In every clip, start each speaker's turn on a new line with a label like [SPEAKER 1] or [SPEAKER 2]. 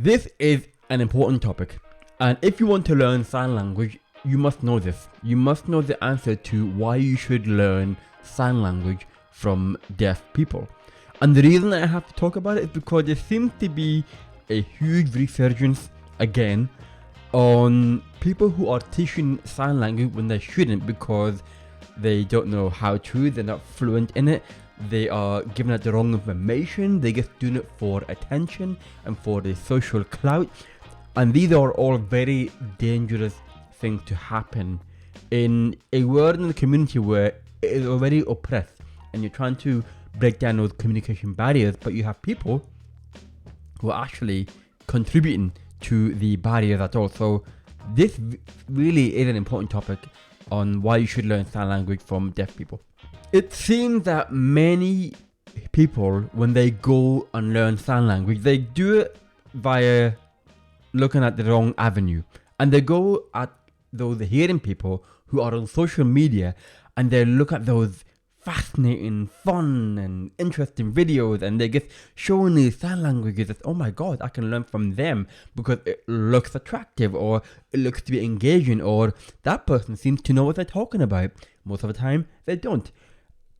[SPEAKER 1] This is an important topic, and if you want to learn sign language, you must know this. You must know the answer to why you should learn sign language from deaf people. And the reason I have to talk about it is because there seems to be a huge resurgence again on people who are teaching sign language when they shouldn't, because they don't know how to, they're not fluent in it, they are giving out the wrong information, they're just doing it for attention and for the social clout. And these are all very dangerous things to happen in a world in the community where it is already oppressed, and you're trying to break down those communication barriers, but you have people who are actually contributing to the barriers at all. So this really is an important topic on why you should learn sign language from deaf people. It seems that many people, when they go and learn sign language, they do it via looking at the wrong avenue, and they go at those hearing people who are on social media, and they look at those fascinating, fun and interesting videos, and they get showing these sign languages that, oh my god, I can learn from them because it looks attractive, or it looks to be engaging, or that person seems to know what they're talking about. Most of the time they don't,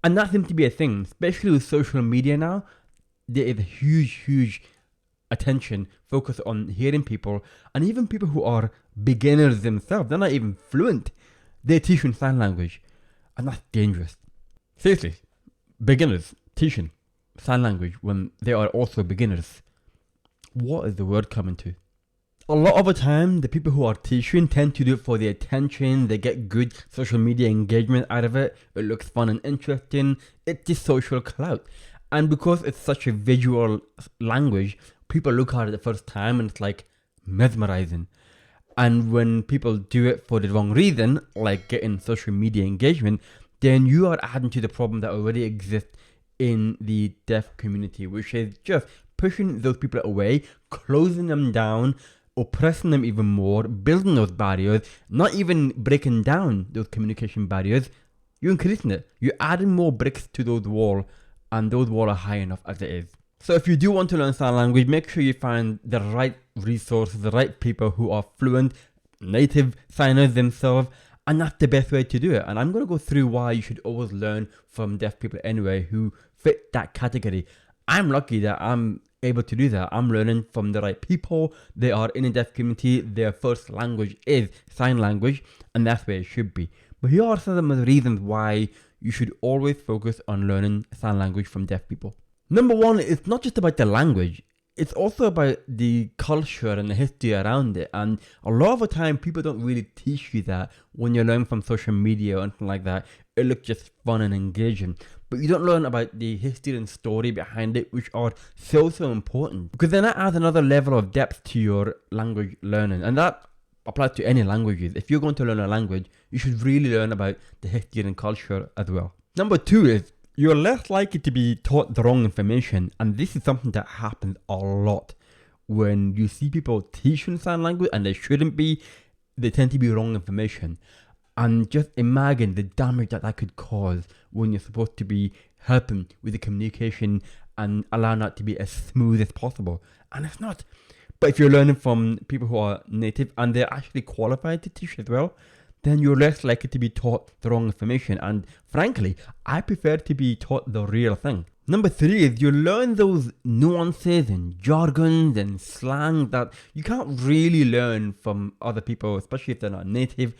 [SPEAKER 1] and that seems to be a thing, especially with social media now. There is a huge attention focus on hearing people, and even people who are beginners themselves, they're not even fluent, they're teaching sign language, and that's dangerous. Seriously, beginners teaching sign language when they are also beginners. What is the word coming to? A lot of the time, the people who are teaching tend to do it for the attention. They get good social media engagement out of it. It looks fun and interesting. It's just social clout. And because it's such a visual language, people look at it the first time and it's like mesmerizing. And when people do it for the wrong reason, like getting social media engagement, then you are adding to the problem that already exists in the deaf community, which is just pushing those people away, closing them down, oppressing them even more, building those barriers, not even breaking down those communication barriers. You're increasing it. You're adding more bricks to those walls, and those walls are high enough as it is. So if you do want to learn sign language, make sure you find the right resources, the right people who are fluent, native signers themselves, and that's the best way to do it. And I'm going to go through why you should always learn from deaf people anyway who fit that category. I'm lucky that I'm able to do that. I'm learning from the right people. They are in a deaf community. Their first language is sign language, and that's where it should be. But here are some of the reasons why you should always focus on learning sign language from deaf people. Number one, it's not just about the language. It's also about the culture and the history around it. And a lot of the time, people don't really teach you that when you're learning from social media or anything like that. It looks just fun and engaging. But you don't learn about the history and story behind it, which are so important. Because then that adds another level of depth to your language learning. And that applies to any languages. If you're going to learn a language, you should really learn about the history and culture as well. Number two is, you're less likely to be taught the wrong information, and this is something that happens a lot. When you see people teaching sign language and they shouldn't be, they tend to be wrong information. And just imagine the damage that could cause when you're supposed to be helping with the communication and allowing that to be as smooth as possible. And it's not. But if you're learning from people who are native and they're actually qualified to teach as well, then you're less likely to be taught the wrong information. And frankly, I prefer to be taught the real thing. Number three is, you learn those nuances and jargons and slang that you can't really learn from other people, especially if they're not native,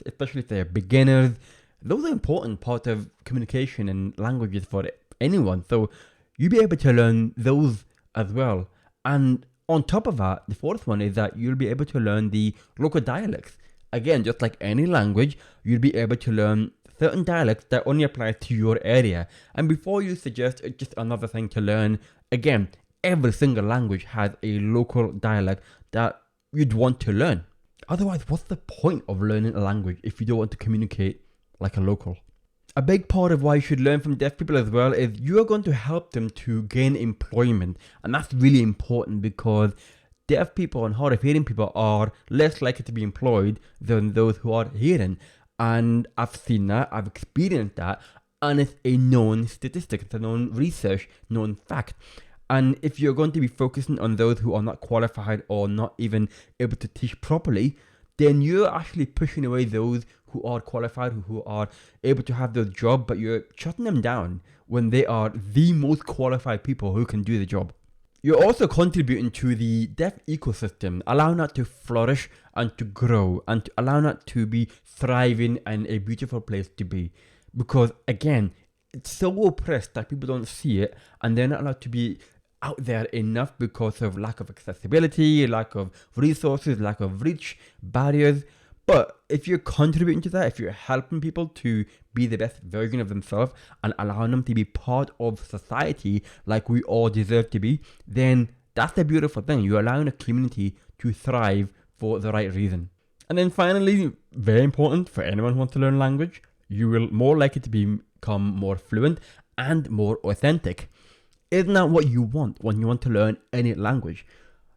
[SPEAKER 1] especially if they're beginners. Those are important part of communication and languages for anyone. So you'll be able to learn those as well. And on top of that, the fourth one is that you'll be able to learn the local dialects. Again, just like any language, you'll be able to learn certain dialects that only apply to your area. And before you suggest it's just another thing to learn, again, every single language has a local dialect that you'd want to learn. Otherwise, what's the point of learning a language if you don't want to communicate like a local? A big part of why you should learn from deaf people as well is you are going to help them to gain employment. And that's really important, because deaf people and hard of hearing people are less likely to be employed than those who are hearing. And I've seen that, I've experienced that, and it's a known statistic, it's a known research, known fact. And if you're going to be focusing on those who are not qualified or not even able to teach properly, then you're actually pushing away those who are qualified, who are able to have the job, but you're shutting them down when they are the most qualified people who can do the job. You're also contributing to the deaf ecosystem, allowing that to flourish and to grow and allowing that to be thriving and a beautiful place to be. Because again, it's so oppressed that people don't see it and they're not allowed to be out there enough because of lack of accessibility, lack of resources, lack of reach, barriers. But if you're contributing to that, if you're helping people to be the best version of themselves and allowing them to be part of society like we all deserve to be, then that's the beautiful thing. You're allowing a community to thrive for the right reason. And then finally, very important for anyone who wants to learn language, you will more likely to become more fluent and more authentic. Isn't that what you want when you want to learn any language?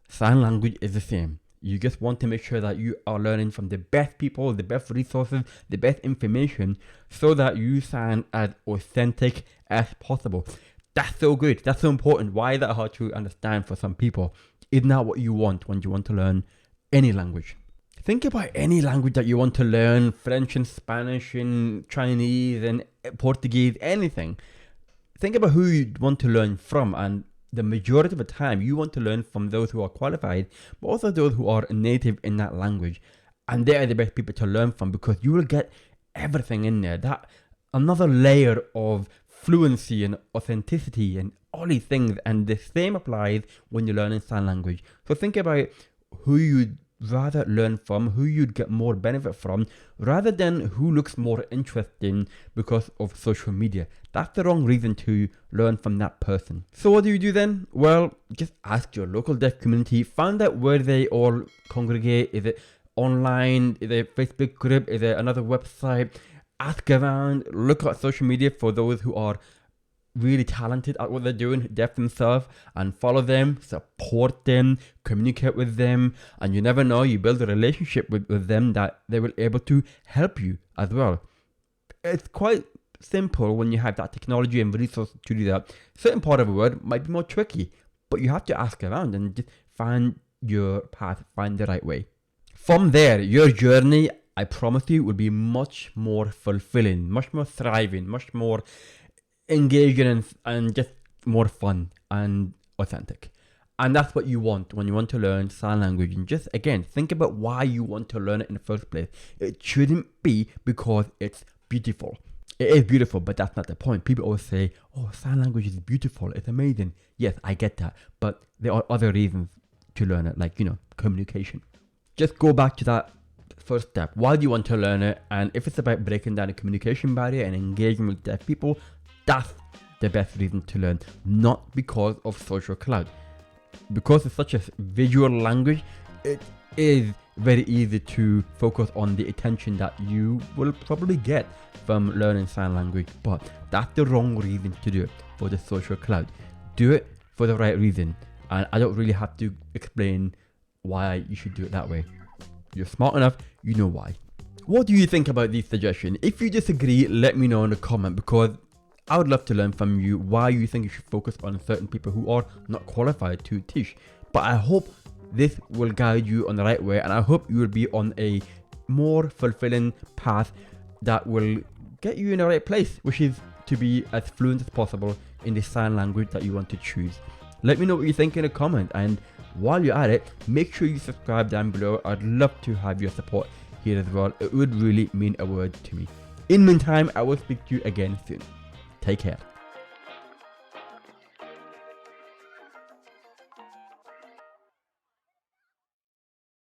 [SPEAKER 1] Sign language is the same. You just want to make sure that you are learning from the best people, the best resources, the best information, so that you sound as authentic as possible. That's so good. That's so important. Why is that hard to understand for some people? Isn't that what you want when you want to learn any language? Think about any language that you want to learn, French and Spanish and Chinese and Portuguese, anything. Think about who you want to learn from, and the majority of the time you want to learn from those who are qualified, but also those who are native in that language. And they are the best people to learn from because you will get everything in there. That another layer of fluency and authenticity and all these things. And the same applies when you're learning sign language. So think about who you'd rather learn from, who you'd get more benefit from, rather than who looks more interesting because of social media. That's the wrong reason to learn from that person. So what do you do then? Well, just ask your local deaf community, find out where they all congregate. Is it online? Is it a Facebook group? Is it another website? Ask around, look at social media for those who are really talented at what they're doing, deaf themselves, and follow them, support them, communicate with them, and you never know, you build a relationship with them that they will able to help you as well. It's quite simple when you have that technology and resources to do that. Certain part of a word might be more tricky, but you have to ask around and just find your path, find the right way. From there, your journey, I promise you, will be much more fulfilling, much more thriving, much more engaging and just more fun and authentic. And that's what you want when you want to learn sign language. And just again, think about why you want to learn it in the first place. It shouldn't be because it's beautiful. It is beautiful, but that's not the point. People always say, oh, sign language is beautiful, it's amazing. Yes, I get that, but there are other reasons to learn it, like, communication. Just go back to that first step. Why do you want to learn it? And if it's about breaking down a communication barrier and engaging with deaf people, that's the best reason to learn, not because of social cloud. Because it's such a visual language, it is very easy to focus on the attention that you will probably get from learning sign language, but that's the wrong reason to do it for the social cloud. Do it for the right reason, and I don't really have to explain why you should do it that way. You're smart enough, you know why. What do you think about these suggestions? If you disagree, let me know in the comment, because I would love to learn from you why you think you should focus on certain people who are not qualified to teach. But I hope this will guide you on the right way, and I hope you will be on a more fulfilling path that will get you in the right place, which is to be as fluent as possible in the sign language that you want to choose. Let me know what you think in a comment, and while you're at it, make sure you subscribe down below. I'd love to have your support here as well. It would really mean a word to me. In the meantime, I will speak to you again soon. Take care.